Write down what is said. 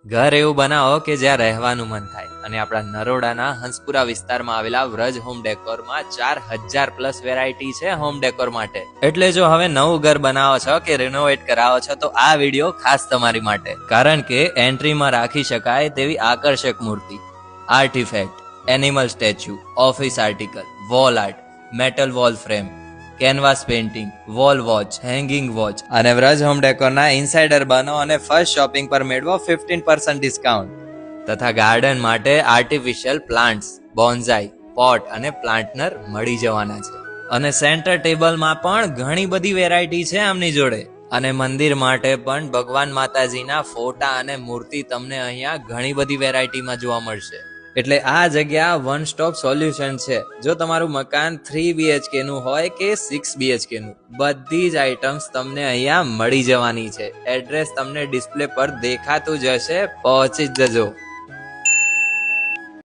ઘર એવું બનાવો કે જ્યાં રહેવાનું મન થાય અને આપણા નરોડાના હંસપુરા વિસ્તારમાં આવેલા વ્રજ હોમ ડેકોરમાં 4000+ વેરાયટી છે હોમ ડેકોર માટે. એટલે જો હવે નવું ઘર બનાવો છો કે રિનોવેટ કરાવો છો તો આ વિડીયો ખાસ તમારી માટે, કારણ કે એન્ટ્રીમાં રાખી શકાય તેવી આકર્ષક મૂર્તિ, artefact, animal statue, office article, wall art, metal wall frame, canvas painting, wall watch, hanging watch અને વ્રજ હોમ ડેકોરના ઇનસાઇડર બનો અને ફર્સ્ટ શોપિંગ પર મેળવો 15% ડિસ્કાઉન્ટ. તથા ગાર્ડન માટે આર્ટિફિશિયલ પ્લાન્ટ્સ, બોન્ઝાઈ, પોટ અને પ્લાન્ટનર મળી જવાના છે. અને સેન્ટર ટેબલમાં પણ ઘણી બધી વેરાયટી છે આમની જોડે. અને મંદિર માટે પણ ભગવાન માતાજીના ફોટા અને મૂર્તિ તમને અહીંયા ઘણી બધી વેરાયટીમાં જોવા મળશે. એટલે આ જગ્યા વન સ્ટોપ સોલ્યુશન છે. જો તમારું મકાન 3 BHK નું હોય કે 6 BHK નું, બધી જ આઇટમ્સ તમને અહીંયા મળી જવાની છે. એડ્રેસ તમને ડિસ્પ્લે પર દેખાતું જ હશે, પહોંચી જ જજો.